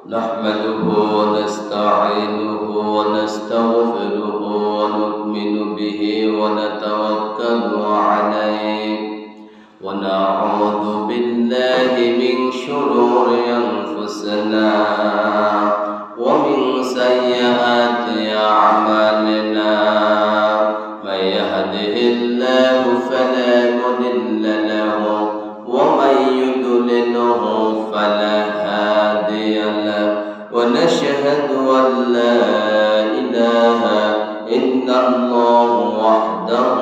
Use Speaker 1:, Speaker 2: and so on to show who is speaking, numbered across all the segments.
Speaker 1: نحمده ونستعينه ونستغفره ونؤمن به ونتوكل عليه ونعوذ بالله من شرور أنفسنا ومن سيئات أعمالنا من يهده الله فلا مضل له ومن يضلله فلا هادي له ونشهد أن لا إله إلا الله وحده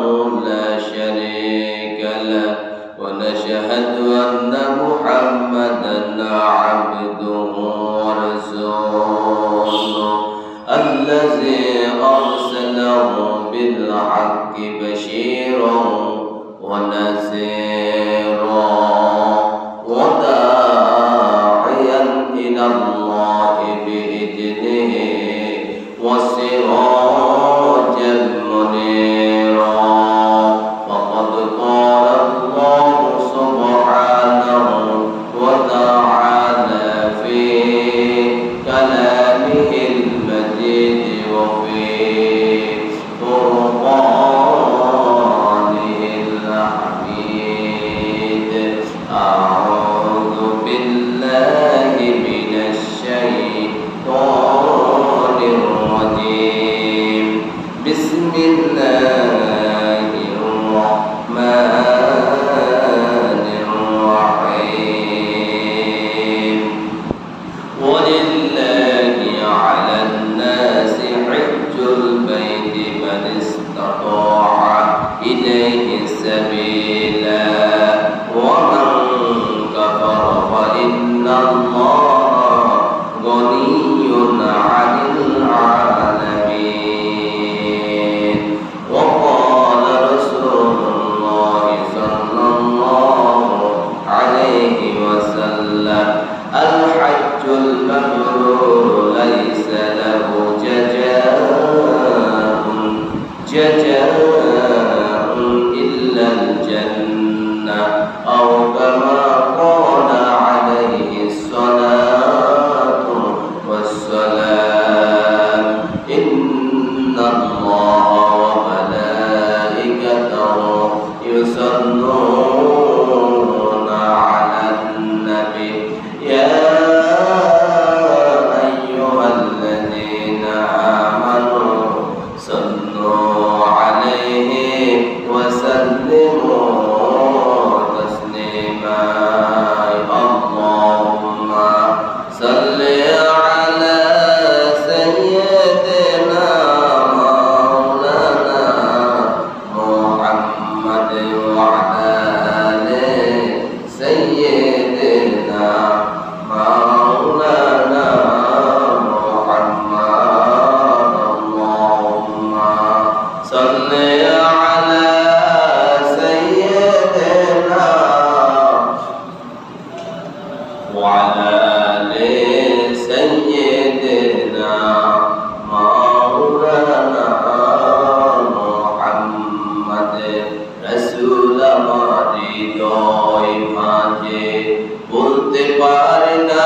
Speaker 1: لا شريك له ونشهد أن محمدا عبده ورسوله الذي أرسله بالحق بشيرا ونذيرا وداعيا إلى الله بإذنه وسراجا منيرا فقد قال الله سبحانه وتعالى في كلامه المجيد وفي قرآنه الحميد أعوذ بالله من الشيطان الرجيم بسم الله الرحمن الرحيم ولله على الناس حج البيت من استطاع إليه سبيلا ومن كفر فإن الله غني عن العالمين وقال رسول الله صلى الله عليه وسلم الحج المبرور ليس له جزاء إلا الجنة أو كما قال عليه الصلاة والسلام إن الله وملائكته يصلون على النبي يا أيها الذين آمنوا صلوا عليه وسلموا تسليما اللهم صل على سيدنا مولانا محمد وعلى آل سيدنا مولانا محمد اللهم صل على سيدنا وعلى آل سيدنا مولانا محمد رسول হৃদয় মাঝে বলতে পারে না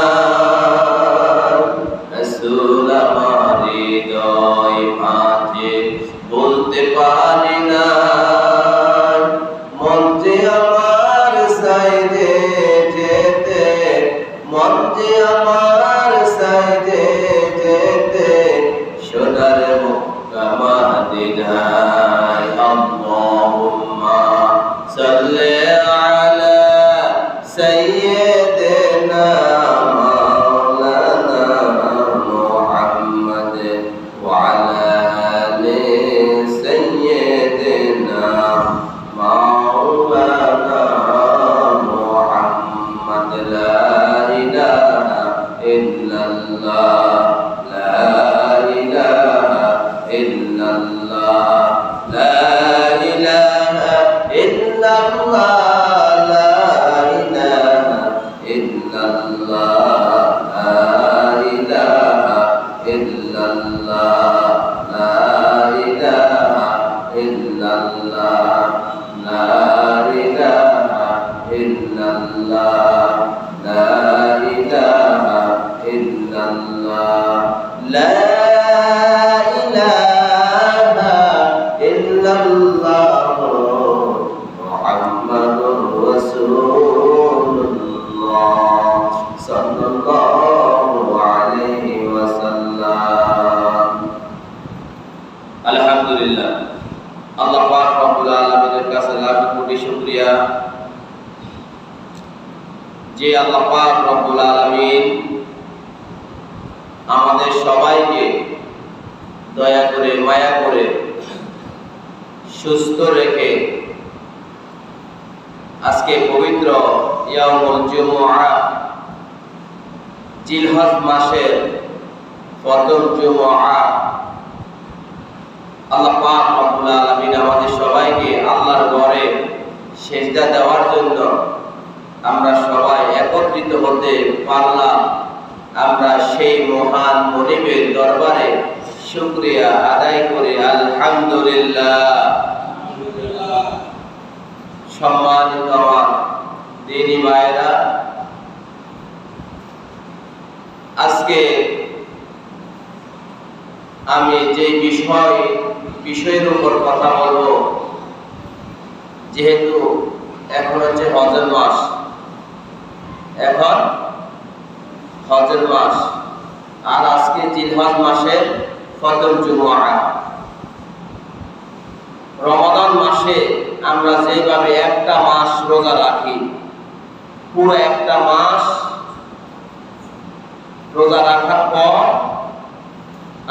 Speaker 1: রসুল আমার হৃদয় মাঝে বলতে পারে না মন যে আমার সাইদে যেতে মন যে আমার সাইদে যেতে সোনার মক্কা মদিনায় আল্লাহুম্মা সাল্লি আলা সাইয়্যিদিনা মাওলানা মুহাম্মদ ওয়া আলা আলি সাইয়্যিদিনা মাওলানা মুহাম্মদ লা ইলাহা ইল্লাল্লাহ লা ইলাহা ইল্লাল্লাহ লা ইলাহা ইল্লাল্লাহ লা ইলাহা ইল্লাল্লাহ লা ইলাহা ইল্লাল্লাহ লা ইলাহা ইল্লাল্লাহ লা ইলাহা ইল্লাল্লাহ লা ইলাহা লা ইলাহা ইল্লাল্লাহ মুহাম্মাদুর রাসূলুল্লাহ সাল্লাল্লাহু আলাইহি ওয়াসাল্লাম। আলহামদুলিল্লাহ, আল্লাহ পাক রব্বুল আলামিনের কাছে লাখ কোটি শুকরিয়া যে আল্লাহ পাক রব্বুল আলামিন আমাদের সবাইকে দয়া করে মায়া করে সুস্থ রেখে আজকে পবিত্র ইয়াউমুল জুমআ জিলহজ মাসের প্রথম জুমআ আল্লাহ পাক রব্বুল আলামিন আমাদের সবাইকে আল্লাহর ঘরে সিজদা দেওয়ার জন্য আমরা সবাই একত্রিত হতে পারলাম। আমরা সেই মহান মনিবের দরবারে শুকরিয়া আদায় করি আলহামদুলিল্লাহ। সম্মানিত আমার দিনী ভাইরা, আজকে আমি যে বিষয়ের উপর কথা বলবো, যেহেতু এখন হচ্ছে হজের মাস, এখন হজের মাস আর আজকে জিলহজ মাসের প্রথম জুমআ। রমাদান মাসে আমরা যেভাবে একটা মাস রোজা রাখি, পুরো একটা মাস রোজা রাখার পর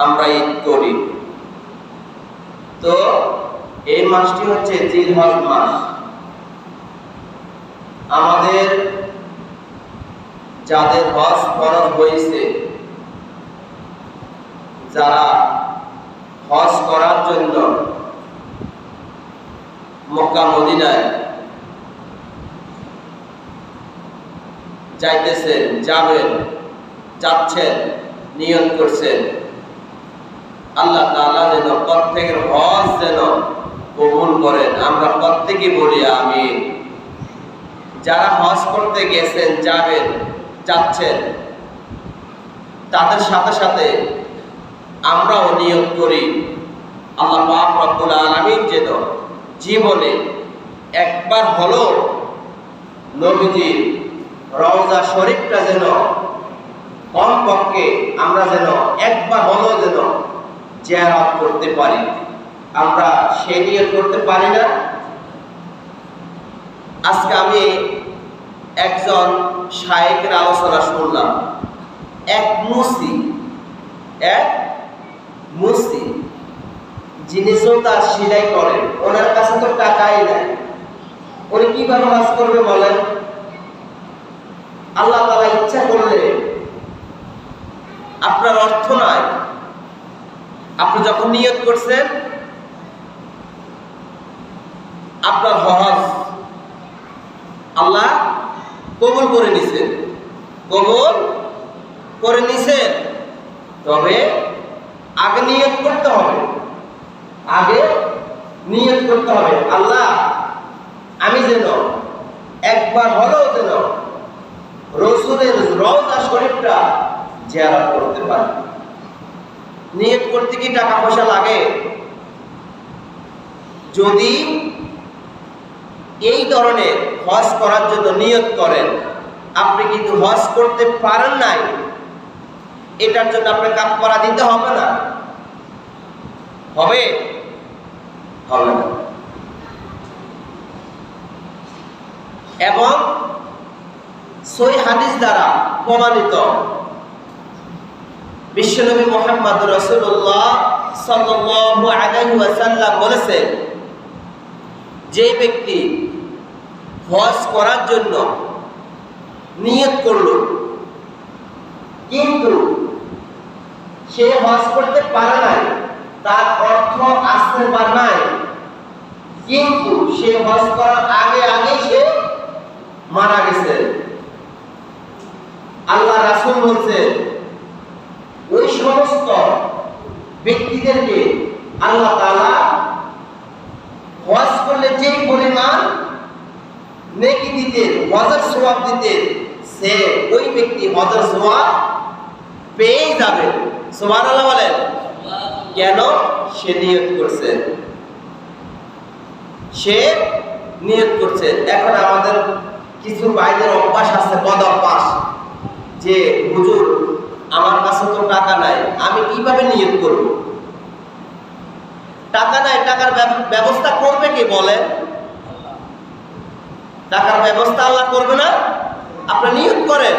Speaker 1: আমরা ঈদ করি, তো এই মাসটি হচ্ছে জিলহজ মাস। আমাদের যাদের হজ ফরজ হয়েছে, যারা হজ করার জন্য মক্কা মদিনায় যাইতেছেন, যাচ্ছেন, নিয়ত করছেন, আল্লাহ তাআলা যেন প্রত্যেকের হজ যেন কবুল করেন। আমরা প্রত্যেকে বলি আমিন। যারা হজ করতে গেছেন, যাচ্ছেন, তাদের সাথে সাথে আমরাও নিয়ত করি আল্লাহ পাক রব্বুল আলামিন যেন জীবনে একবার হলো নবীজির রওজা শরীফটা যেন কমপক্ষে আমরা যেন একবার হলো যেন জিয়ারত করতে পারি। আমরা সেই নিয়ত করতে পারি না। আজকে আমি একজন শায়েখের আলোচনা শুনলাম। এক মুসি যিনি জুতা সেলাই করেন, ওনার কাছে তো টাকাই নাই, উনি কিভাবে হজ করবে বলেন? আল্লাহ তাআলা ইচ্ছা করলে আপনার অর্থ নাই, আপনি যখন নিয়ত করছেন আপনার হজ আল্লাহ কবুল করে নিছেন, তবে আগে নিয়ত করতে হবে। আল্লাহ আমি যেন একবার হলেও যেন রাসূলের রওজা শরীফটা জিয়ারত করতে পারি। নিয়ত করতে কি টাকা পয়সা লাগে? যদি এই ধরনের হজ করার জন্য নিয়ত করেন, আপনি কিন্তু হজ করতে পারেন নাই, এটার জন্য আপনাকে কাফারা দিতে হবে না? হবে না। এবং সহিহ হাদিস দ্বারা প্রমাণিত বিশ্বনবী মুহাম্মদ রাসূলুল্লাহ সাল্লাল্লাহু আলাইহি ওয়াসাল্লাম বলেছেন, যে ব্যক্তি হজ করার জন্য নিয়ত করলো কিন্তু সে হজ করতে পারে নাই, তার অর্থ আসতে পারে নাই, কিন্তু সে হজ করার আগে সে মারা গেছে, আল্লাহ রাসূল বলছেন ওই সমস্ত ব্যক্তিদেরকে আল্লাহ তাআলা হজ করলে যে পরিমাণ নেকি দিতেন, হজের সওয়াব দিতেন, সে ওই ব্যক্তি হজের সওয়াব পেয়েই যাবে। সুবহানাল্লাহ বলেন। কেন? সে নিয়ত করছে, সে নিয়ত করছে। এখন আমাদের কিছু ভাইদের অভ্যাস আছে, বদ অভ্যাস, যে হুজুর আমার কাছে তো টাকা নাই, আমি কিভাবে নিয়ত করব? টাকা নাই, টাকার ব্যবস্থা করবে কে বলেন? টাকার ব্যবস্থা আল্লাহ করবে না? আপনি নিয়ত করেন।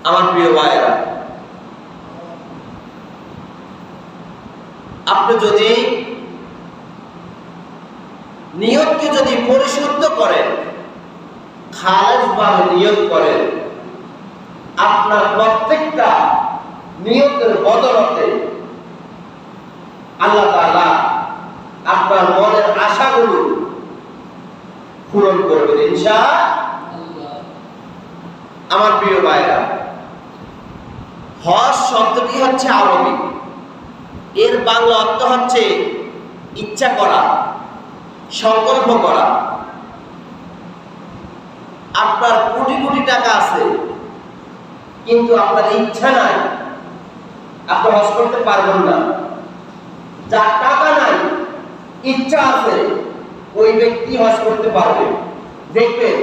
Speaker 1: আমার প্রিয় ভাইরা, আপনি যদি নিয়তকে যদি পরিশুদ্ধ করেন, খালেসভাবে নিয়ত করেন, আপনার প্রত্যেকটা নিয়তের বদলতে আল্লাহ তাআলা আপনার মনের আশাগুলো পূরণ করবেন ইনশাআল্লাহ। আমার প্রিয় ভাইরা, হজ শব্দটি হচ্ছে আরবি, এর বাংলা অর্থ হচ্ছে ইচ্ছা করা, সংকল্প করা। আপনার কোটি কোটি টাকা আছে কিন্তু আপনার ইচ্ছা নাই, আপনি হজ করতে পারবেন না। যার টাকা নাই, ইচ্ছা আছে, ওই ব্যক্তি হজ করতে পারবে। দেখবেন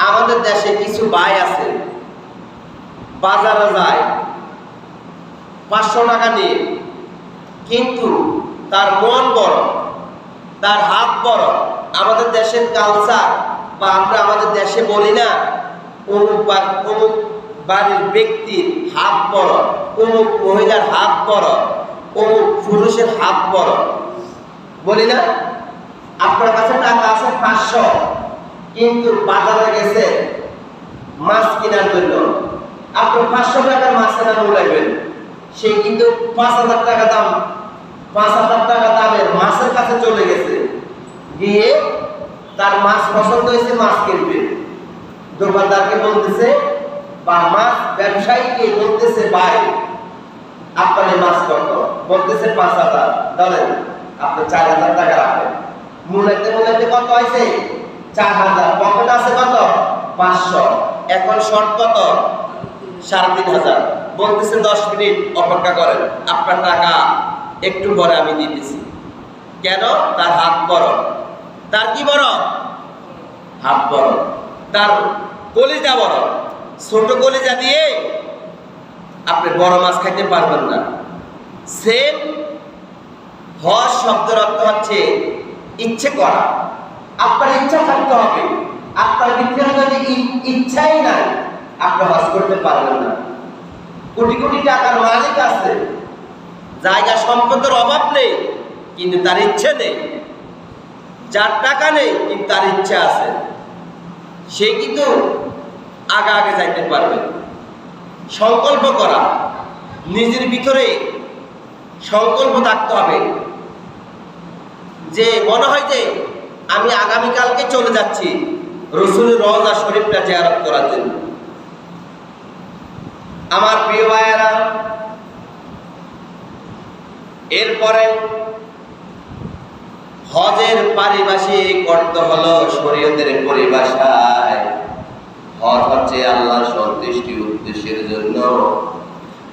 Speaker 1: আমাদের দেশে কিছু ভাই আছে, বাজারে যায় 500 টাকা নিয়ে, কিন্তু তার মন বড়, তার হাত বড়। আমাদের দেশের কালচার, বা আমরা আমাদের দেশে বলি না, অমুক বাড়ির ব্যক্তির হাত বড়, অমুক মহিলার হাত বড়, অমুক পুরুষের হাত বড়, বলি না? আপনার কাছে টাকা আছে 500, কিন্তু বাজারে গেছে মাছ কেনার জন্য, আপনি 500 টাকার মাছ কেনার উড়াইবেন, সে কিন্তু 5000 টাকা দাম, 5000 টাকা দামের মাছের কাছে চলে গেছে, গিয়ে তার মাছ পছন্দ হয়েছে, মাছ কিনবে। দোকানদারকে বলতেছে বা মাছ ব্যবসায়ীকে বলতেছে, ভাই আপনার এই মাছ কত? বলতেছে 5000। ধরেন আপনি 4000 টাকা রাখেন, মূলাইতে কত হয়েছে? 4000। পকেট আছে কত? 500। এখন শর্ট কত? 3500। বলতেছে 10 মিনিট অপেক্ষা করেন, আপনার টাকা একটু পরে আমি দিতেছি। কেন? তার হাত বড়। তার কি বড়? হাত বড়। তার কলিজা বড়। ছোট কলিজা দিয়ে আপনি বড় মাছ খাইতে পারবেন না। সেম হজ শব্দের অর্থ হচ্ছে ইচ্ছে করা। আপনার ইচ্ছা থাকতে হবে। আপনার ভিতরে যদি ইচ্ছাই নাই, আপনি হজ করতে পারবেন না। কোটি কোটি টাকার মালিক আছে, জায়গা সম্পদের অভাব নেই, কিন্তু তার ইচ্ছে নেই। যার টাকা নেই কিন্তু তার ইচ্ছা আছে, সে কিন্তু আগে যাইতে পারবে। সংকল্প করা, নিজের ভিতরে সংকল্প থাকতে হবে, যে মনে হয় যে আমি আগামীকালকে চলে যাচ্ছি রসুলের রওজা শরীফটা জিয়ারত করার জন্য। আমার প্রিয় ভাইয়েরা, এরপরে হজের পারিভাষিক অর্থ হলো শরীয়তের পরিভাষায় হজ হচ্ছে আল্লাহর সন্তুষ্টি উদ্দেশ্যের জন্য।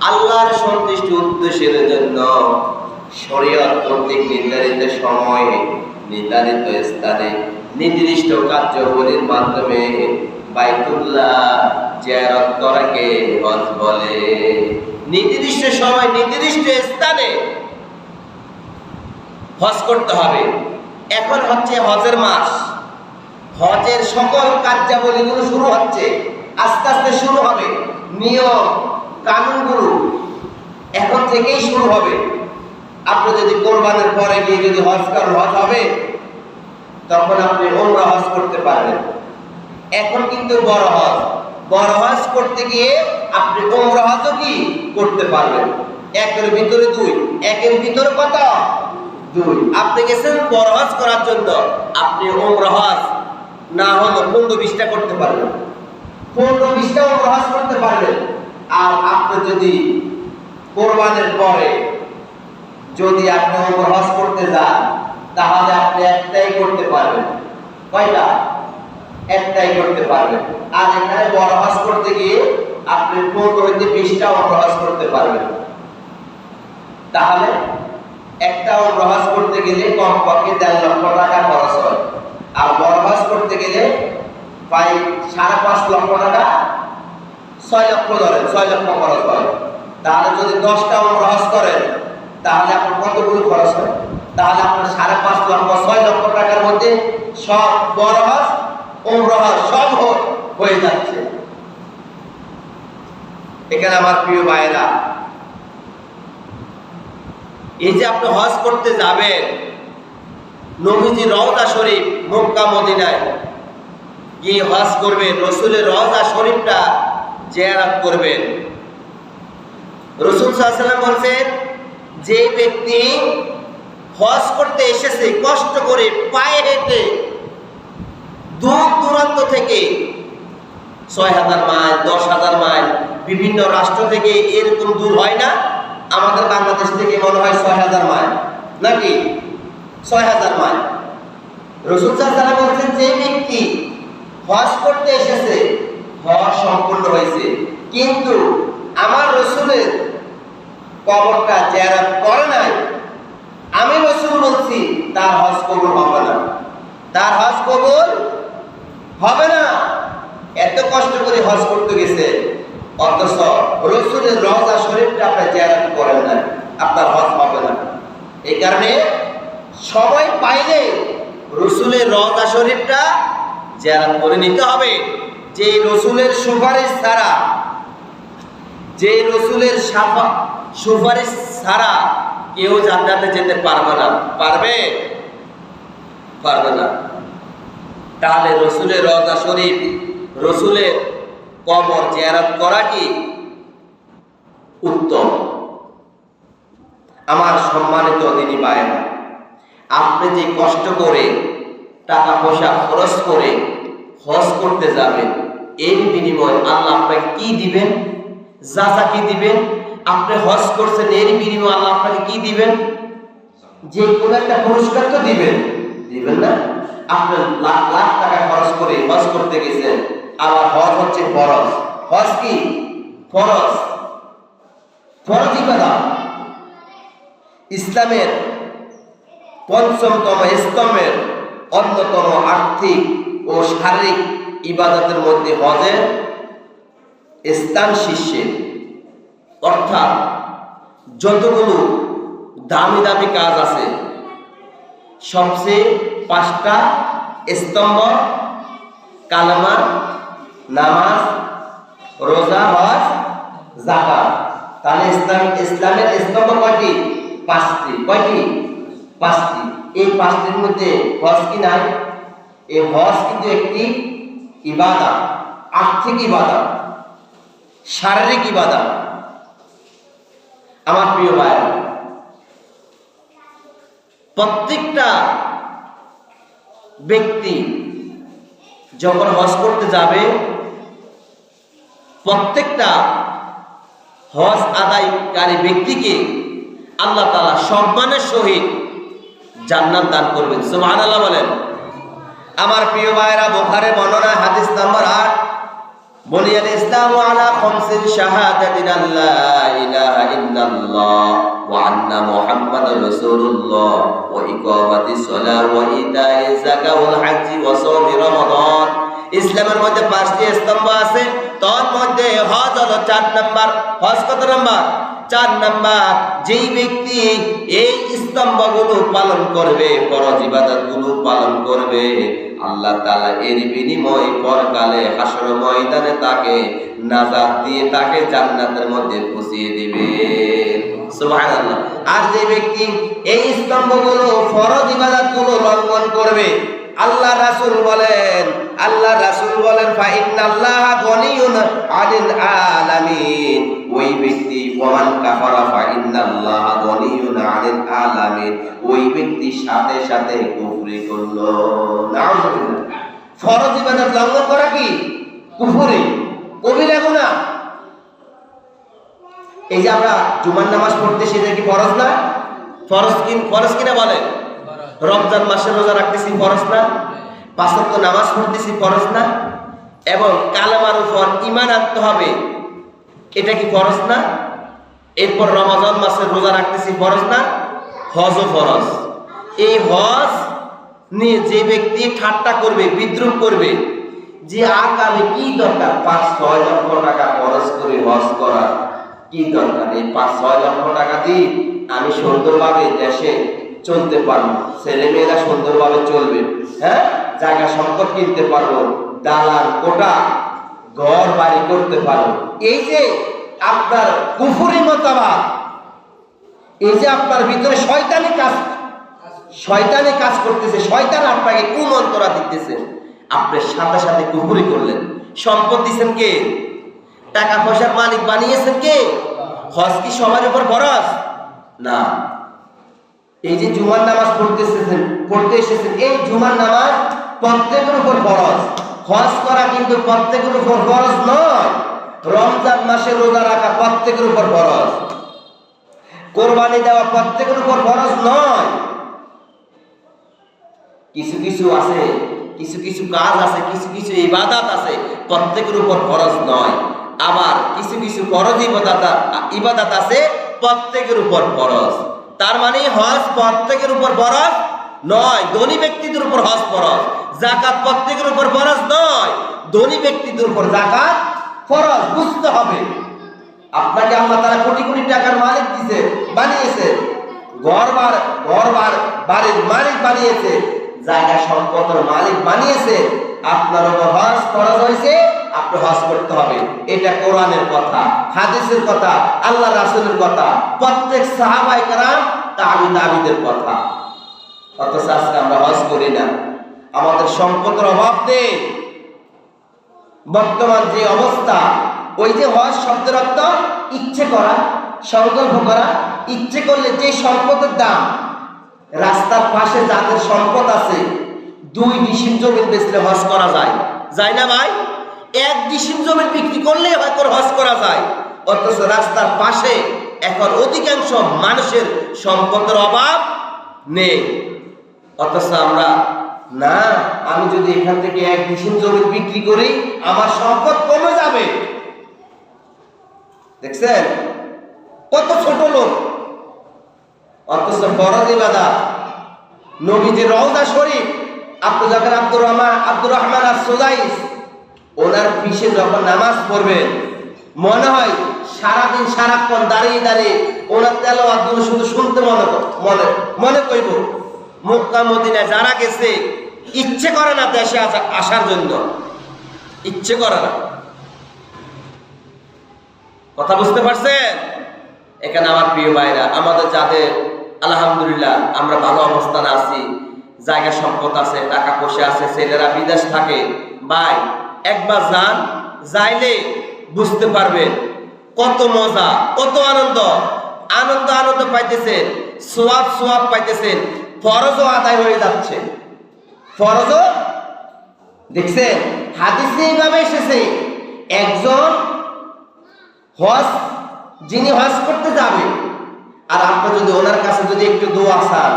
Speaker 1: আল্লাহর সন্তুষ্টি উদ্দেশ্যের জন্য শরীয়ত কর্তৃক নির্ধারিত সময়ে, নির্ধারিত স্থানে, নির্দিষ্ট কার্যাবলীর মাধ্যমে বাইতুল্লাহ জিয়ারত করাকে হজ বলে। নির্দিষ্ট সময়, নির্দিষ্ট স্থানে হজ করতে হবে। এখন হচ্ছে হজের মাস, হজের সকল কার্যাবলীগুলো শুরু হচ্ছে, আস্তে আস্তে শুরু হবে। নিয়ম কানুনগুলো এখন থেকেই শুরু হবে। আপনি যদি কোরবানের পরে গিয়ে যদি হজ করেন, হজ হবে, তখন আপনি উমরা হজ করতে পারবেন। এখন কিন্তু বড় হজ করতে গিয়ে আপনি উমরা হজও কি করতে পারবেন। একের ভিতরে দুই, একের ভিতরে কত? দুই। আপনি গেছেন বড় হজ করার জন্য, আপনি উমরা হজ না হলে 15-20টা করতে পারবেন, 15-20টা উমরা হজ করতে পারবেন। আর আপনি যদি কোরবানের পরে যদি আপনি উমরা হজ করতে যান, তাহলে আপনি একটাই করতে পারবেন। কয়টা? একটাই করতে পারবেন। আর এখানে বড় হজ করতে গিয়ে আপনি 15 হইতে 20টা উমরা হজ করতে পারবেন। তাহলে একটা উমরা হজ করতে গেলে কমপক্ষে 1.5 লক্ষ টাকা খরচ হয়। আর বড় হজ করতে গেলে প্রায় 5.5 লক্ষ টাকা, 6 লক্ষ ধরেন, 6 লক্ষ খরচ হয়। তাহলে যদি 10টা উমরা হজ করেন তাহলে আপনার কতগুলো খরচ হয়? তাহলে আপনার 5.5 লক্ষ 6 লক্ষ টাকার মধ্যে সব বড় হজ উমরা হজ সব হয়ে যাচ্ছে। এখানে আমার প্রিয় ভাইরা, এই যে আপনি হজ করতে যাবেন, নবীজি রওজা শরীফ মক্কা মদিনায় গিয়ে হজ করবেন, রাসূলের রওজা শরীফটা জিয়ারত করবেন। রাসূল সাল্লাল্লাহু আলাইহি ওয়াসাল্লাম বলেন, যে ব্যক্তি হজ করতে এসেছে কষ্ট করে পায়ে হেঁটে দূর দূরান্ত থেকে 6000 মাইল 10,000 মাইল বিভিন্ন রাষ্ট্র থেকে, এরকম দূর হয় না? আমাদের বাংলাদেশ থেকে মনে হয় 6000 মাইল, নাকি 6000 মাইল। রাসূল সাল্লাল্লাহু আলাইহি ওয়াসাল্লাম বলেন, যে ব্যক্তি হজ করতে এসেছে হজ সম্পূর্ণ হয়েছে, কিন্তু আমার রাসূলের কবরটা জিয়ারত করে নাই, আমি রাসূল বলছি তার হজ কবুল হবে না, তার হজ কবুল হবে না। এত কষ্ট করে হজ করতে গেছে, অথচ রাসূলের রওজা শরীফটা আপনি জিয়ারত করেন না, আপনার হজ হবে না। এই কারণে সময় পাইলে রাসূলের রওজা শরীফটা জিয়ারত করে নিতে হবে। যে রাসূলের সুপারিশ ছাড়া, যে রাসূলের সুপারিশ ছাড়া কেউ জান্নাতে যেতে পারবে না। পারবে? পারবে না। তাহলে রাসূলের রওজা শরীফ, রাসূলের কবর জিয়ারত করা কি উত্তম। আমার সম্মানিত দিনী ভাইরা, আপনি যে কষ্ট করে টাকা পয়সা খরচ করে হজ করতে যাবেন, এর বিনিময়ে আল্লাহ আপনাকে কি দিবেন? যাচা কি দিবেন? আপনি হজ করছেন, এর বিনিময়ে আল্লাহ আপনাকে কি দিবেন? যে কোনো একটা পুরস্কার তো দিবেন, দিবেন না? আপনি লাখ লাখ টাকা খরচ করে হজ করতে গেছেন, আবার হজ হচ্ছে ফরজ। হজ কি? ফরজ, ফরজ ইবাদত। ইসলামের পঞ্চমতম স্তম্ভের অন্যতম আর্থিক ও শারীরিক ইবাদতের মধ্যে হজের স্থান শীর্ষে। অর্থাৎ যতগুলো দামি দামি কাজ আছে, সবচেয়ে 5টা স্তম্ভ: কালেমা, নামাজ, রোজা, হজ, যাকাত। তাহলে ইসলামের স্তম্ভ কয়টি? 5টি। কয়টি? 5টি। এই 5টির মধ্যে হজ কি নাই? এই হজ কিন্তু একটি ইবাদত, আর্থিক ইবাদত, শারীরিক ইবাদত। আমার প্রিয় ভাই, প্রত্যেকটা ব্যক্তি যখন হজ করতে যাবে, প্রত্যেকটা হজ আদায়কারী ব্যক্তিকে আল্লাহ তাআলা সম্মানের সহিত জান্নাত দান করবেন। সুবহানাল্লাহ বলেন। আমার প্রিয় ভাইরা, বুখারী বর্ণনা হাদিস নাম্বার 8, বুনিয়াল ইসলামু আলা খামসিন শাহাদাতিন আল্লা ইলাহা ইল্লাল্লাহ ওয়া আন্না মুহাম্মাদার রাসূলুল্লাহ ওয়া ইকামাতিস সালাহ ওয়া ইতাইজ যাকাত ওয়াল হজ্জ ওয়া সাওমি রমাদান। ইসলামের মধ্যে 5টি স্তম্ভ আছে, তার মধ্যে হজ হলো 4 নাম্বার। হজ কত নাম্বার? 4 নাম্বার। যেই ব্যক্তি এই স্তম্ভগুলো পালন করবে, ফরজ ইবাদতগুলো পালন করবে, আল্লাহ তাআলা এর বিনিময়ে পরকালে হাসর ময়দানে তাকে নাজাত দিয়ে তাকে জান্নাতের মধ্যে পৌঁছিয়ে দিবে। সুবহানাল্লাহ। আর যে ব্যক্তি এই স্তম্ভগুলো, ফরজ ইবাদতগুলো লঙ্ঘন করবে, আল্লাহ রাসূল বলেন ফা ইন্নাল্লাহা গনিয়ুন আনিল আলামিন। ওই ব্যক্তি ওমান কাফারা ফা ইন্নাল্লাহা গনিয়ুন আনিল আলামিন, ওই ব্যক্তি সাথে সাথে কুফরি করলো। নাউযুবিল্লাহ। ফরজ ইবাদত লঙ্ঘন করা কি কুফরি, কবিরা গুনাহ। এই যে আমরা জুমার নামাজ পড়তেছি, এটা কি ফরজ না? ফরজ কিনা বলেন? রমজান মাসে রোজা রাখতেছি, ফরজ না? 5 ওয়াক্ত নামাজ পড়তেছি ফরজ না? এবং কালেমার উপর ঈমান আনতে হবে, এটা কি ফরজ না? এরপর রমজান মাসে রোজা রাখতেছি ফরজ না? হজও ফরজ। এই হজ নিয়ে যে ব্যক্তি ঠাট্টা করবে, বিদ্রুপ করবে যে আকালে কি দরকার 5-6 লক্ষ টাকা খরচ করে হজ করার কি দরকার? এই 5-6 লক্ষ টাকা দিয়ে আমি সুন্দরভাবে দেশে চলতে পারবো, ছেলেমেয়েরা সুন্দরভাবে চলবে, হ্যাঁ, জায়গা সম্পদ কিনতে পারবো, দালান কোটা ঘর বাড়ি করতে পারবো। এই যে আপনার কুফরি মতবাদ, এই যে আপনার ভিতরে শয়তানি কাজ করতেছে, শয়তান আপনাকে কুমন্ত্রণা দিতেছে, আপনি সাথে সাথে কুফরি করলেন। সম্পদ দিচ্ছেন কে? টাকা পয়সার মালিক বানিয়েছেন কে? হজ কি সবার উপর ফরজ না? এই যে জুমার নামাজ পড়তে এসেছেন, এই জুমার নামাজ প্রত্যেকের উপর ফরজ। হজ করা কিন্তু প্রত্যেকের উপর ফরজ নয়। রমজান মাসে রোজা রাখা প্রত্যেকের উপর ফরজ। কোরবানি দেওয়া প্রত্যেকের উপর ফরজ নয়। কিছু কিছু আছে, কিছু কিছু কাজ আছে, কিছু কিছু ইবাদত আছে প্রত্যেকের উপর ফরজ নয়। আবার কিছু কিছু ফরজ ইবাদত আছে প্রত্যেকের উপর ফরজ। তার মানে হজ প্রত্যেকের উপর ফরজ নয়, ধনী ব্যক্তিদের উপর হজ ফরজ। যাকাত প্রত্যেকের উপর ফরজ নয়, ধনী ব্যক্তিদের উপর যাকাত ফরজ। বুঝতে হবে, আপনাকে আল্লাহ তাআলা কোটি কোটি টাকার মালিক দিয়েছে, বানিয়েছে, ঘর বাড়ির মালিক বানিয়েছে, জায়গা সম্পদের মালিক বানিয়েছে। আপনার উপর হজ ফরজ হয়েছে, আপনি হজ করতে হবে। এটা কোরআনের কথা, হাদিসের কথা, আল্লাহ রাসূলের কথা, প্রত্যেক সাহাবায়ে কেরাম তাবিদের কথা। অথচ আজকে আমরা হজ করি না, আমাদের সম্পদের অভাব নেই। বর্তমান যে অবস্থা, ওই যে হজ শব্দের অর্থ ইচ্ছে করা, সংকল্প করা। ইচ্ছে করলে যে সম্পদের দাম, রাস্তার পাশে যাদের সম্পদ আছে 2 ডিসিম জমি বেচলে হজ করা যায়, যায় না ভাই? 1 ডিসিম জমি বিক্রি করলে হয়তো হজ করা যায়। অথচ রাস্তার পাশে এখন অধিকাংশ মানুষের সম্পদের অভাব নেই। অথচ আমরা না, আমি যদি এখান থেকে 1 ডিসিম জমি বিক্রি করি আমার সম্পদ কমে যাবে। দেখছেন কত ছোট লোক। অথচ ফরজ ইবাদত, নবীজির রওজা শরীফ, আব্দুর রহমান আর-সুদাইস, ওনার পিছে যখন নামাজ পড়বেন মনে হয় সারাদিন সারাক্ষণ দাঁড়িয়ে দাঁড়িয়ে ওনার তেলাওয়াত গুলো শুধু শুনতে মনে কইব। মক্কা মদিনায় যারা গেছে ইচ্ছে করে না দেশে আসার জন্য, ইচ্ছে করে না। কথা বুঝতে পারছেন? এখানে আমার প্রিয় ভাইরা, আমাদের যাদের আলহামদুলিল্লাহ আমরা ভালো অবস্থানে আছি, জায়গা সম্পদ আছে, টাকা পয়সা আছে, ছেলেরা বিদেশ থাকে, ভাই একবার যাইলে বুঝতে পারবেন কত মজা, কত আনন্দ পাইতেছেন, সোয়াব পাইতেছেন, ফরজও আদায় হয়ে যাচ্ছে। ফরজও দেখছেন হাদিসে এইভাবে এসেছে, একজন যিনি হজ করতে যাবে, আর আপনি যদি ওনার কাছে যদি একটু দোয়া চান,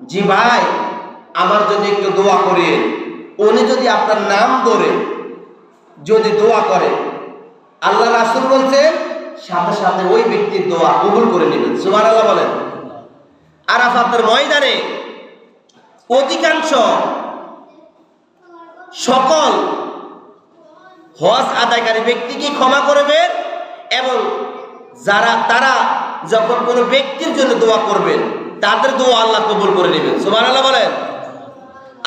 Speaker 1: জি ভাই আমার যদি একটু দোয়া করে, উনি যদি আপনার নাম ধরে যদি দোয়া করে, আল্লাহ রাসূল বলছেন সাথে সাথে ওই ব্যক্তির দোয়া কবুল করে নেবেন। সুবহানাল্লাহ বলেন। আরাফাতের ময়দানে অধিকাংশ সকল হজ আদায়কারী ব্যক্তিকে ক্ষমা করবেন, এবং তারা যখন কোনো ব্যক্তির জন্য দোয়া করবেন তাদের দোয়া আল্লাহ কবুল করে নেবেন। সুবহানাল্লাহ বলেন।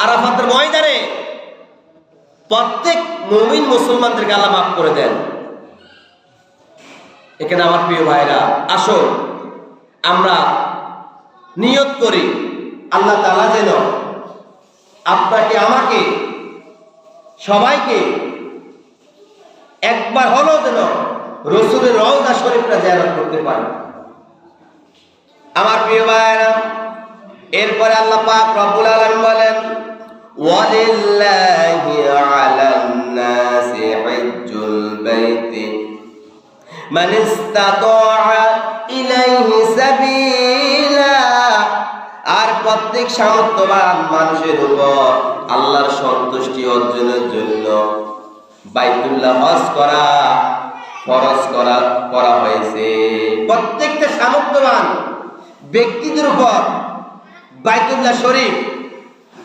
Speaker 1: আরাফাতের ময়দানে প্রত্যেক মুমিন মুসলমানদেরকে আল্লাহ মাফ করে দেন। এখানে আমার প্রিয় ভাইরা, আসুন আমরা নিয়ত করি আল্লাহ তাআলা যেন আপনাকে, আমাকে, সবাইকে একবার হলো যেন রাসূলের রওজা শরীফটা জিয়ারত করতে পারি। আমার প্রিয় ভাইরা, এরপরে আল্লাহ পাক রব্বুল আলামিন বলেন, ওয়ালিল্লাহি আলান নাসি হিজ্জুল বাইতি মান ইসতাতাআ ইলাইহি সাবিলা। আর প্রত্যেক আর্থিক সামর্থ্যবান মানুষের উপর আল্লাহর সন্তুষ্টি অর্জনের জন্য বাইতুল্লাহ হজ করা ফরজ করা হয়েছে। প্রত্যেকটা সামর্থ্যবান ব্যক্তিদের উপর বাইতুল্লাহ শরীফ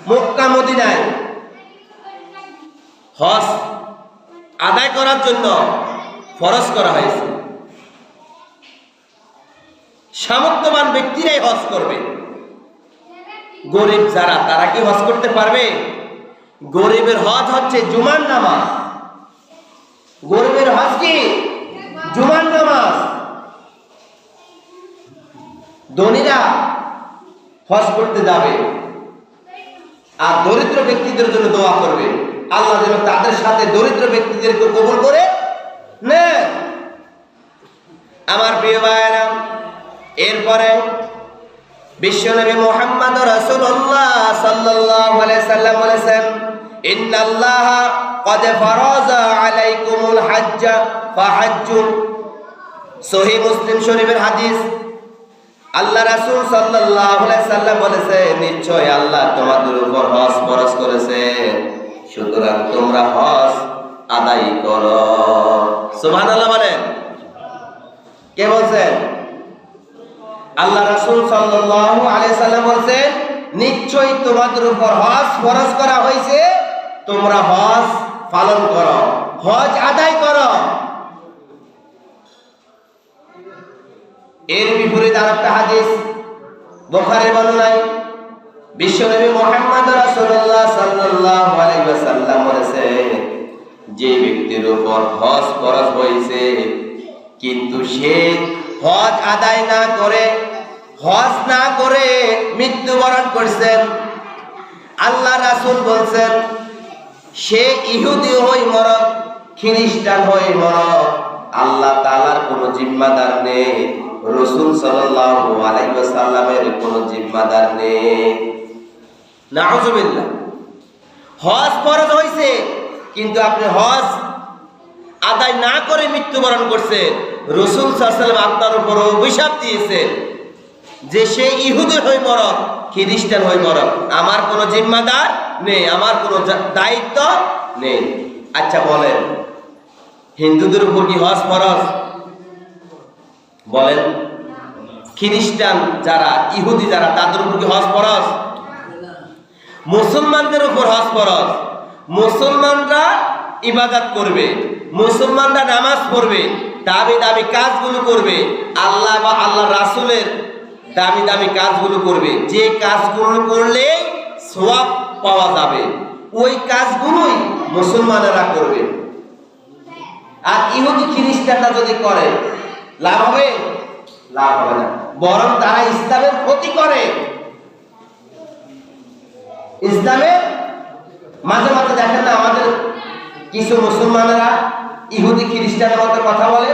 Speaker 1: মক্কা মদিনায় হজ আদায় করার জন্য ফরজ করা হয়েছে। সামর্থ্যবান ব্যক্তিরাই হজ করবে। গরিব যারা, তারা কি হজ করতে পারবে? গরিবের হজ হচ্ছে জুমার নামাজ। গরিবের হজ কি? জুমার নামাজ। ধনীরা হজ করতে যাবে আর দরিদ্র ব্যক্তিদের জন্য দোয়া করবে, আল্লাহ যেন তাদের সাথে দরিদ্র ব্যক্তিদেরকে কবুল করে নেন। আমার প্রিয় ভাইয়েরা, এরপরে বিশ্বনবী মুহাম্মদ রাসূলুল্লাহ সাল্লাল্লাহু আলাইহি সাল্লাম বলেছেন, ইন্নাল্লাহা ক্বাদ ফারাযা আলাইকুমুল হাজ্জা ফাহাজ্জু। সহিহ মুসলিম শরীফের হাদিস। আল্লাহ রাসূল সাল্লাল্লাহু আলাইহি সাল্লাম বলেছেন, নিশ্চয় আল্লাহ তোমাদের উপর হজ ফরজ করেছেন, সুতরাং তোমরা হজ আদায় করো। সুবহানাল্লাহ বলেন। কে বলছেন? আল্লাহ রাসূল সাল্লাল্লাহু আলাইহি সাল্লাম বলেন, নিশ্চয়ই তোমাদের উপর হজ ফরজ করা হয়েছে, তোমরা হজ পালন করো, হজ আদায় করো। এর বিপরীত আরেকটা হাদিস বুখারীর বর্ণনায় বিশ্বনবী মুহাম্মদ রাসূলুল্লাহ সাল্লাল্লাহু আলাইহি ওয়াসাল্লাম বলেছেন, যে ব্যক্তির উপর হজ ফরজ হয়েছে কিন্তু সে হজ আদায় না করে, হজ না করে মৃত্যুবরণ করছেন, আল্লাহ রাসূল বলছেন সে ইহুদি হই মরক, খ্রিস্টান হই মরক, আল্লাহ তাআলার কোনো জিম্মাদার নেই, রাসূল সাল্লাল্লাহু আলাইহি ওয়াসাল্লামের কোনো জিম্মাদার নেই। নাউযুবিল্লাহ। হজ ফরজ হয়েছে কিন্তু আপনি হজ আদায় না করে মৃত্যুবরণ করছেন, রাসূল সাল্লাল্লাহু আলাইহি ওয়াসাল্লাম আপনার উপর অভিশাপ দিয়েছেন যে সে ইহুদি হই মরক, খ্রিস্টান হই মরক, আমার কোনো জিম্মাদার নেই, আমার কোনো দায়িত্ব নেই। আচ্ছা বলেন, হিন্দুদের উপর কি হজ ফরজ? বলেন, খ্রিস্টান যারা, ইহুদি যারা, তাদের উপর কি হজ ফরজ? মুসলমানদের উপর হজ ফরজ। মুসলমানরা ইবাদত করবে, মুসলমানরা নামাজ পড়বে, দামি দামি কাজগুলো করবে, আল্লাহ বা আল্লাহ রাসূলের দামি দামি কাজগুলো করবে, যে কাজগুলো করলে সওয়াব পাওয়া যাবে, ওই কাজগুলোই মুসলমানেরা করবে। আর ইহুদি খ্রিস্টানরা যদি করে, লাভ হবে? লাভ হবে না, বরং তারা ইসলামের ক্ষতি করে। ইসলামের মাঝে মাঝে দেখেন না আমাদের কিছু মুসলমানেরা ইহুদি খ্রিস্টানের মতো কথা বলে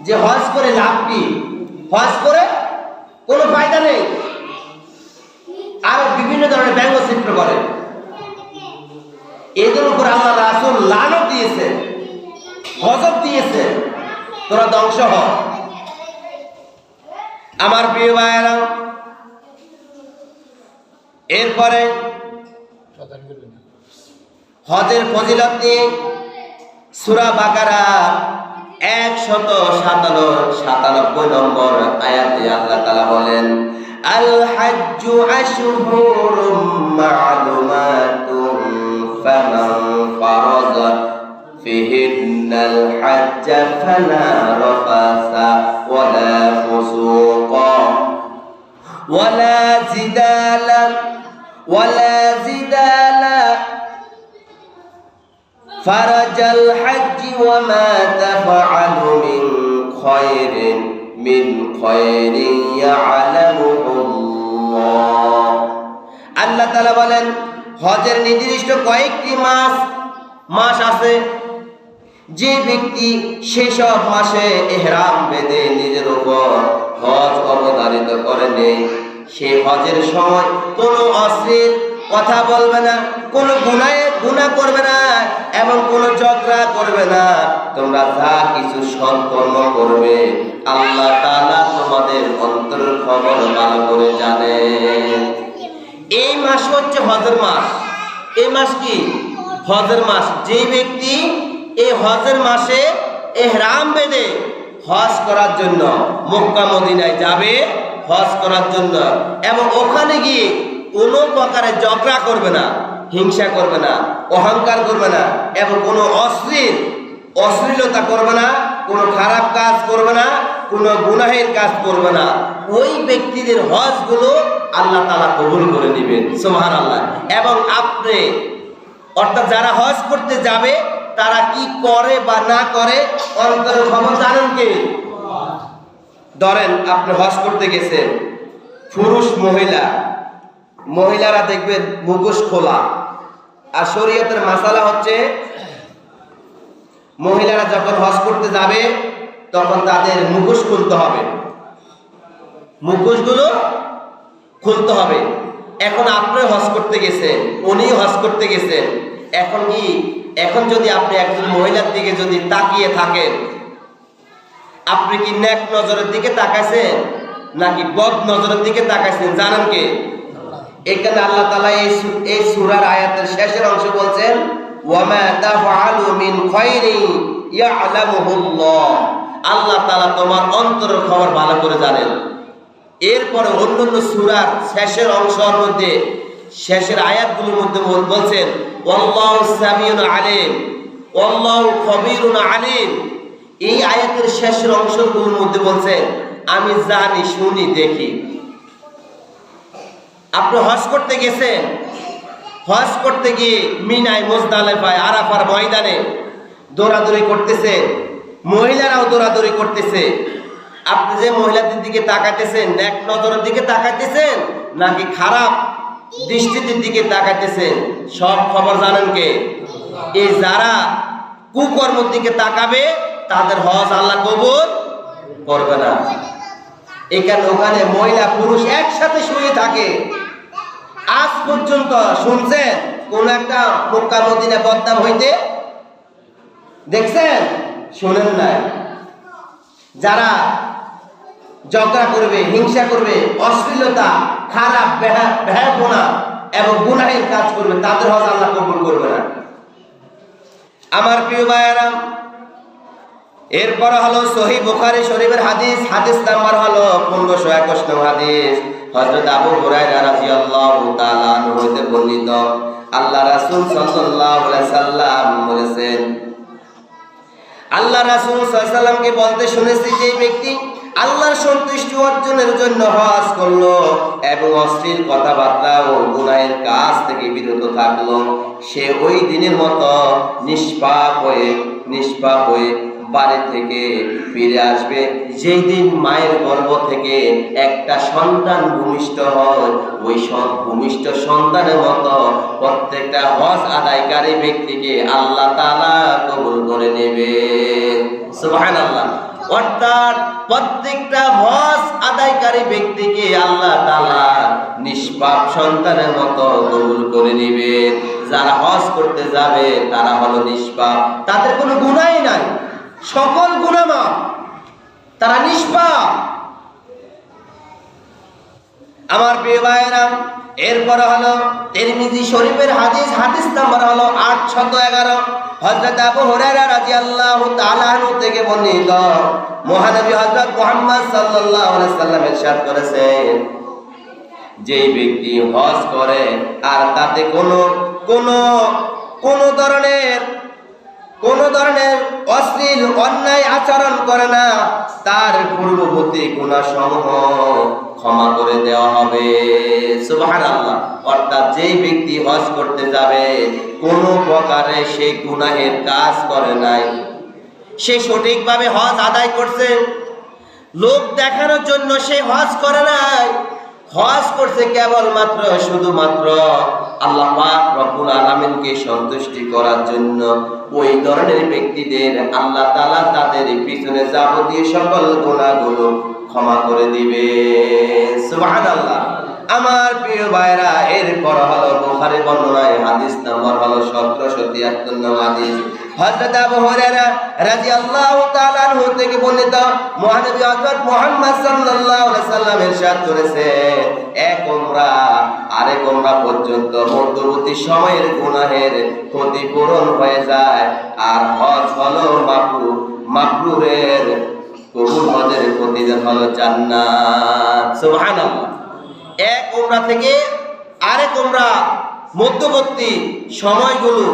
Speaker 1: যে হজ করে লাভ কি, হজ করে কোনো ফায়দা নেই, আর বিভিন্ন ধরনের ব্যঙ্গচিত্র করে। এদের উপর আল্লাহ রাসূল লানত দিয়েছে, গজব দিয়েছে, তোরা ধ্বংস হ। আমার প্রিয় ভাইয়েরা, এরপরে হজের ফজিলত নিয়ে সূরা বাকারা 197 নম্বর আয়াতে আল্লাহ তাআলা বলেন, আল হাজ্জু আশহুরুম মা'লুমাতুন ফামান ফারাযা ফিহিন্নাল হাজ্জা ফালা রাফাসা ওয়ালা ফুসুকা ওয়ালা জিদালা ফারাজাল হাজ্জি ওয়া মা তাফআলু মিন খায়রিন ইয়ালামুহুল্লাহ। আল্লাহ তাআলা বলেন, হজের নির্দিষ্ট কয়েকটি মাস আছে, যে ব্যক্তি সেসব মাসে ইহরাম বেঁধে নিজের উপর হজ অবধারিত করে নেয়, সে হজের সময় কোনো অশ্লীল কথা বলবে না, কোনো গুনাহ করবে না এবং কোনো ঝগড়া করবে না। তোমরা যা কিছু সৎকর্ম করবে আল্লাহ তাআলা তোমাদের অন্তরের খবর ভালো করে জানেন। এই মাস হচ্ছে হজের মাস। এই মাস কি? হজের মাস। যে ব্যক্তি এই হজের মাসে ইহরাম বেঁধে হজ করার জন্য মক্কা মদিনায় যাবে হজ করার জন্য, এবং ওখানে গিয়ে কোনো প্রকারের ঝগড়া করবে না, হিংসা করবে না, অহংকার করবে না, এবং কোনো অশ্লীলতা করবে না, কোনো খারাপ কাজ করবে না, কোনো গুনাহের কাজ করবে না, ওই ব্যক্তিদের হজগুলো আল্লাহ তাআলা কবুল করে নেবেন। সুবহানাল্লাহ। এবং আপনি অর্থাৎ যারা হজ করতে যাবে তারা কি করে বা না করে অন্তরের খবর জানেন কে? ধরেন আপনি হজ করতে গেছেন, পুরুষ মহিলারা দেখবেন মুখোশ খোলা। আর শরীয়তের মাসালা হচ্ছে মহিলারা যখন হজ করতে যাবে তখন তাদের মুখোশ খুলতে হবে, মুখোশগুলো খুলতে হবে। এখন আপনি হজ করতে গেছেন, উনি হজ করতে গেছেন, এখন যদি আপনি একজন মহিলার দিকে যদি তাকিয়ে থাকেন, আপনি কি নেক নজরের দিকে তাকাইছেন নাকি বদ নজরের দিকে তাকাইছেন জানেন কে? এখানে আল্লাহ তাআলা এই সূরার আয়াতের শেষের অংশ বলছেন, ওয়ামা তাফআলু মিন খায়রিন ইয়ালামুহুল্লাহ। আল্লাহ তাআলা তোমার অন্তরের খবর ভালো করে জানেন। এরপরে অন্যান্য সূরার শেষের অংশের মধ্যে, শেষের আয়াতগুলোর মধ্যে বলছেন, ওয়াল্লাহু সামিউন আলিম, ওয়াল্লাহু খবীরুন আলিম। এই আয়াতের শেষের অংশগুলোর মধ্যে বলছেন, আমি জানি, শুনি, দেখি। আপনি হজ করতে গেছেন, হজ করতে গিয়ে মিনায়, মুজদালিফায়, আরাফার ময়দানে দৌড়াদৌড়ি করতেছে, মহিলারাও দৌড়াদৌড়ি করতেছে। আপনি যে মহিলাদের দিকে তাকাইতেছেন, এক নজরের দিকে তাকাইতেছেন নাকি খারাপ দৃষ্টির দিকে তাকাইতেছেন, সব খবর জানেন কে? এই যারা কুকর্মের দিকে তাকাবে তাদের হজ আল্লাহ কবুল করবে না। এখানে ওখানে মহিলা পুরুষ একসাথে শুয়ে থাকে। আজ পর্যন্ত শুনছেন কোন একটা মক্কা মদিনা বদনাম হইতে? দেখছেন? শুনেন নাই। যারা ঝগড়া করবে, হিংসা করবে, অশ্লীলতা, খারাপ বেহায়াপনা এবং গুনাহের কাজ করবে, তাদের হজ আল্লাহ কবুল করবে না। আমার প্রিয় ভাইয়েরা, এরপর হলো সহিহ বুখারী শরীফের হাদিস নাম্বার হলো 1521 নম্বর হাদিস। হযরত আবু হুরায়রা রাদিয়াল্লাহু তাআলা আনহু হতে বর্ণিত, আল্লাহ রাসূল সাল্লাল্লাহু আলাইহি সাল্লাম বলেছেন, আল্লাহ রাসূল সাল্লাল্লাহু আলাইহি সাল্লামকে বলতে শুনেছি, যে ব্যক্তি আল্লাহর সন্তুষ্টি অর্জনের জন্য হজ করলো এবং অশ্লীল কথাবার্তা ও গুনাহের কাজ থেকে বিরত থাকলো, সে ওই দিনের মতো নিষ্পাপ হয়ে বাড়ি থেকে ফিরে আসবে যেই দিন মায়ের গর্ভ থেকে একটা সন্তান ভূমিষ্ঠ হয়। ওই ভূমিষ্ঠ সন্তানের মতো প্রত্যেকটা হজ আদায়কারী ব্যক্তিকে আল্লাহ তাআলা কবুল করে নেবেন। সুবহানাল্লাহ। অর্থাৎ প্রত্যেকটা হজ আদায়কারী ব্যক্তিকে আল্লাহ তাআলা নিষ্পাপ সন্তানের মতো কবুল করে নেবেন। যারা হজ করতে যাবে তারা হলো নিষ্পাপ, তাদের কোনো গুনাহই নাই, সকল গুনাহ মাফ, তারা নিষ্পাপ। আমার প্রিয় ভাইয়েরা, এরপরে হলো তিরমিজি শরীফের হাদিস নাম্বার হলো 811। হযরত আবু হুরায়রা রাদিয়াল্লাহু তাআলা আনহু থেকে বর্ণিত, মহানবী হযরত মুহাম্মদ সাল্লাল্লাহু আলাইহি সাল্লাম ইরশাদ করেছেন, যেই ব্যক্তি হজ করে আর তাতে কোনো ধরনের অশ্লীল অন্যায় আচরণ করে না, তার পূর্ববর্তী গুনাহসমূহ ক্ষমা করে দেওয়া হবে। সুবহানাল্লাহ। অর্থাৎ যেই ব্যক্তি হজ করতে যাবে কোনো প্রকারে সে গুনাহের কাজ করে নাই, সে সঠিকভাবে হজ আদায় করছে, লোক দেখানোর জন্য সে হজ করে নাই, হজ করছে কেবলমাত্র শুধুমাত্র আল্লাহ পাক রব্বুল আলামিনকে সন্তুষ্টি করার জন্য, ওই ধরনের ব্যক্তিদের আল্লাহ তাআলা তাদের পিছনে যাবতীয় সকল গুনাহগুলো ক্ষমা করে দিবে। সুবহানাল্লাহ। আমার প্রিয় ভাইরা, এরপর হলো বুখারী বর্ণনায় হাদিস নাম্বার হলো 1773 নম্বর হাদিস। হযরত আবু হুরায়রা রাদিয়াল্লাহু তাআলা আনহু থেকে বর্ণিত মহানবী হযরত মুহাম্মদ সাল্লাল্লাহু আলাইহি সাল্লাম ইরশাদ করেছেন, এক উমরা আরেক উমরা পর্যন্ত মধ্যবর্তী সময়ের গুনাহের ক্ষতিপূরণ হয়ে যায়, আর হজ হলো মাবরুর, মাবরুরের কবুল হজের প্রতিদান হলো জান্নাত। সুবহানাল্লাহ। এক উমরা থেকে আরেক উমরা মধ্যবর্তী সময়গুলো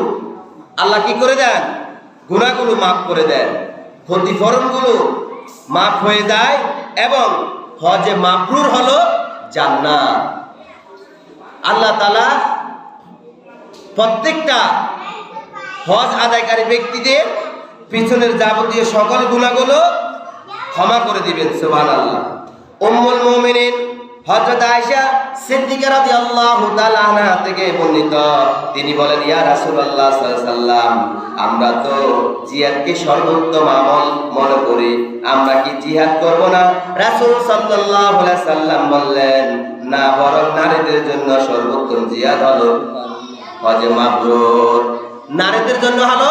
Speaker 1: আল্লাহ কি করে দেন? গুনাহগুলো মাফ করে দেন, ক্ষতিপূরণগুলো মাফ হয়ে যায় এবং হজে মাবরুর হলো জান্নাত। আল্লাহ তাআলা প্রত্যেকটা হজ আদায়কারী ব্যক্তিদের পিছনের যাবতীয় সকল গুনাহগুলো ক্ষমা করে দিবেন। সুবহানাল্লাহ। উম্মুল মুমিনিন হযরত আয়েশা সিদ্দিকা রাদিয়াল্লাহু তাআলা আনহা থেকে বর্ণিত, তিনি বলেন, ইয়া রাসূলুল্লাহ সাল্লাল্লাহু আলাইহি ওয়াসাল্লাম, আমরা তো জিহাদকে সর্বোত্তম আমল মনে করি, আমরা কি জিহাদ করব না? রাসূল সাল্লাল্লাহু আলাইহি ওয়াসাল্লাম বললেন, না, বরং নারীদের জন্য সর্বোত্তম জিহাদ হলো হজে মাবরুর। নারীদের জন্য হলো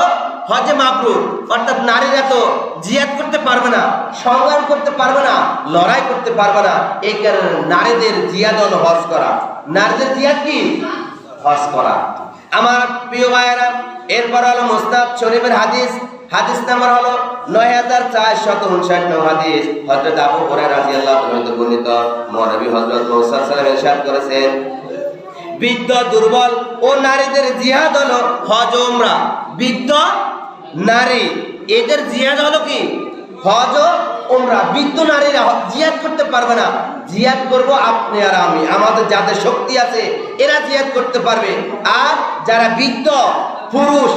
Speaker 1: হজে মাবরুর, অর্থাৎ নারীরা তো জিহাদ করতে পারবে না, সংগ্রাম করতে পারবে না, লড়াই করতে পারবে না, এই কারণে নারীদের জিহাদ হলো হজ করা। নারীদের জিহাদ কি? হজ করা। আমার প্রিয় ভাইয়েরা, এরপর হলো মুসনাদ শরীফের হাদিস, হাদিস নাম্বার হলো 9459 নং হাদিস। হযরত আবু হুরায়রা রাদিয়াল্লাহু তাআলা বর্ণিত, নবী হযরত মুহাম্মদ সাল্লাল্লাহু আলাইহি ওয়াসাল্লাম ইরশাদ করেছেন, বৃদ্ধ, দুর্বল ও নারীদের জিহাদ হলো হজ ও উমরা। বৃদ্ধ, নারী, এদের জিহাদ হলো কি? হজ ও উমরা। বৃদ্ধ নারীরা জিহাদ করতে পারবে না, জিহাদ করব আপনি আর আমি, আমাদের যাদের শক্তি আছে এরা জিহাদ করতে পারবে। আর যারা বৃদ্ধ পুরুষ,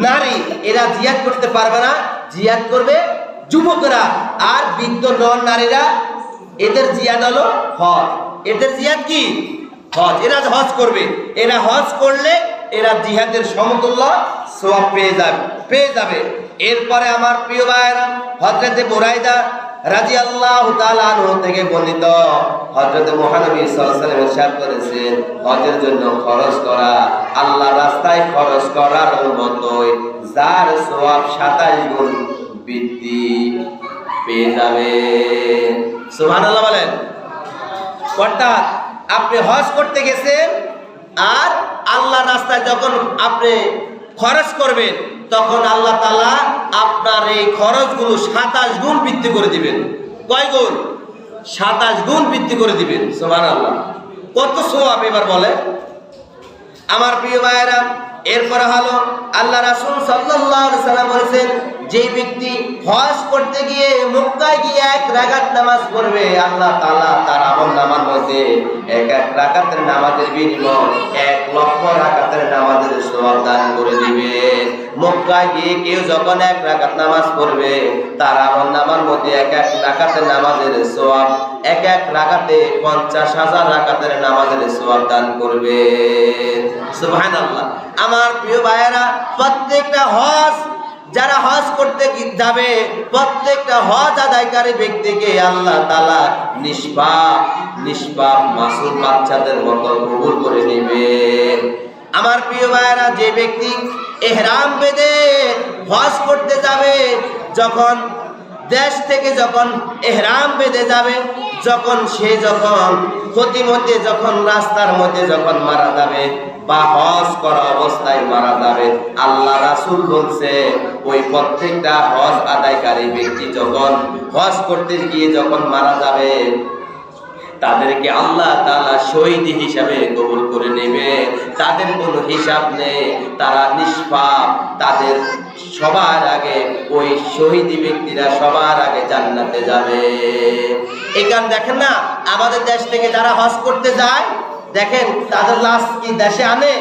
Speaker 1: নারী, এরা জিহাদ করতে পারবে না, জিহাদ করবে যুবকরা। আর বৃদ্ধ নন নারীরা, এদের জিহাদ হলো হজ। এদের জিহাদ কি? হজ। এরা হজ করবে, এরা হজ করলে এরা জিহাদের সমতুল্য সওয়াব পেয়ে যাবে। এরপরে আমার প্রিয় ভাইয়েরা, হযরত বুরাইদা রাদিয়াল্লাহু তাআলা আনহু থেকে বর্ণিত, হযরত মহানবী সাল্লাল্লাহু আলাইহি ওয়াসাল্লাম ইরশাদ করেছেন, হজের জন্য খরচ করা আল্লাহর রাস্তায় খরচ করার মতোই, যার সওয়াব 27 গুণ বৃদ্ধি পেয়ে যাবে। সুবহানাল্লাহ বলেন। অর্থাৎ আপনি হজ করতে গেছেন, আর আল্লাহর রাস্তায় যখন আপনি খরচ করবেন, তখন আল্লাহ তাআলা আপনার এই খরচগুলো 27 গুণ বৃদ্ধি করে দিবেন। কয় গুণ? 27 গুণ বৃদ্ধি করে দিবেন। সুবহানাল্লাহ। কত সওয়াব এবার বলে আমার প্রিয় ভাইয়েরা। এরপরে হলো আল্লাহ রাসূল সাল্লাল্লাহু আলাইহি ওয়াসাল্লাম বলেছেন, যে ব্যক্তি হজ করতে গিয়ে মক্কায় গিয়ে 1 রাকাত নামাজ পড়বে, আল্লাহ তাআলা তার আমলনামার মধ্যে 1 রাকাতের নামাজের বিনিময়ে 1 লক্ষ রাকাতের নামাজের সওয়াব দান করে দিবে। মক্কায় গিয়ে কেউ যখন 1 রাকাত নামাজ পড়বে, তার আমলনামার মধ্যে 1 রাকাতের নামাজের সওয়াব, 1 রাকাতে 50,000 রাকাতের নামাজের সওয়াব দান করবে। সুবহানাল্লাহ। আমার প্রিয় ভাইয়েরা, প্রত্যেকটা হজ, যারা হজ করতে যাবে, প্রত্যেকটা হজ আদায়কারী ব্যক্তিকে আল্লাহ তাআলা নিষ্পাপ মাসুম বাচ্চাদের মতো কবুল করে নেবেন। আমার প্রিয় ভাইয়েরা, যে ব্যক্তি ইহরাম বেঁধে হজ করতে যাবে, যখন দেশ থেকে যখন ইহরাম বেঁধে যাবে, যখন প্রতিমধ্যে যখন রাস্তার মধ্যে যখন মারা যাবে বা হজ করা অবস্থায় মারা যাবে, আল্লাহ রাসূল বলছে, ওই প্রত্যেকটা হজ আদায়কারী ব্যক্তি যখন হজ করতে গিয়ে যখন মারা যাবে, তাদেরকে আল্লাহ তাআলা শহীদ হিসাবে কবুল করে নেবে। তাদের কোনো হিসাব নেই, তারা নিষ্পাপ। তাদের সবার আগে ওই শহীদ ব্যক্তিরা সবার আগে জান্নাতে যাবে। এখান দেখেন না, আমাদের দেশ থেকে যারা হজ করতে যায়, দেখেন তাদের লাশ কি দেশে আনে?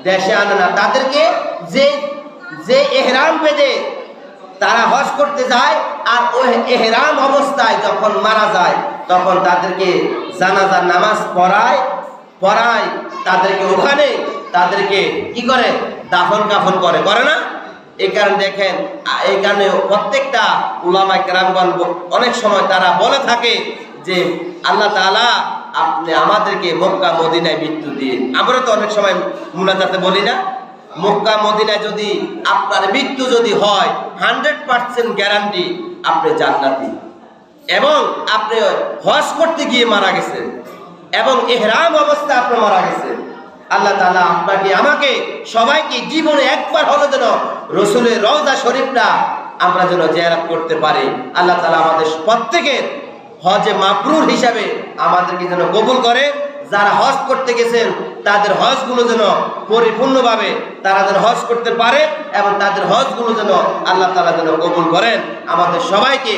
Speaker 1: দেশে আনে না। তাদেরকে যে ইহরাম বেঁধে তারা হজ করতে যায়, আর ওই ইহরাম অবস্থায় যখন মারা যায়, তখন তাদেরকে জানাজার নামাজ পড়ায় তাদেরকে ওখানে তাদেরকে কি করে? দাফন কাফন করে না? এই কারণে দেখেন, এই কারণে প্রত্যেকটা উলামায়ে কেরামগণ অনেক সময় তারা বলে থাকে যে, আল্লাহ তাআলা আপনি আমাদেরকে মক্কা মদিনায় মৃত্যু দিন। আমরা তো অনেক সময় মুনাজাতে বলি না,
Speaker 2: মক্কা মদিনায় যদি আপনার মৃত্যু যদি হয় 100% গ্যারান্টি আপনি জান্নাতি। এবং আপনি হজ করতে গিয়ে মারা গেছেন এবং ইহরাম অবস্থায় আপনি মারা গেছেন, আল্লাহ তাআলা আপনাকে আমাকে সবাইকে জীবনে একবার হলো যেন রাসূলের রওজা শরীফটা আমরা যেন জিয়ারত করতে পারি। আল্লাহ তাআলা আমাদের প্রত্যেকের হজে মাবরুর হিসাবে আমাদেরকে যেন কবুল করে। যারা হজ করতে গেছেন তাদের হজগুলো যেন পরিপূর্ণভাবে তারা যেন হজ করতে পারে এবং তাদের হজগুলো যেন আল্লাহ তাআলা যেন কবুল করেন। আমাদের সবাইকে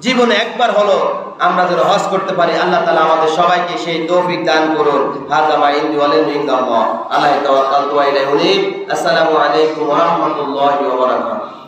Speaker 2: জীবনে একবার হলো আমরা যেন হজ করতে পারি। আল্লাহ তাআলা আমাদের সবাইকে সেই তৌফিক দান করুন। হাযা মা ইনদি ওয়া লিল ইনদাল্লাহ। আলাইহি তাওয়াক্কালতু ওয়া ইলাইহি উনীব। আসসালামু আলাইকুম ওয়া রাহমাতুল্লাহি ওয়া বারাকাতুহু।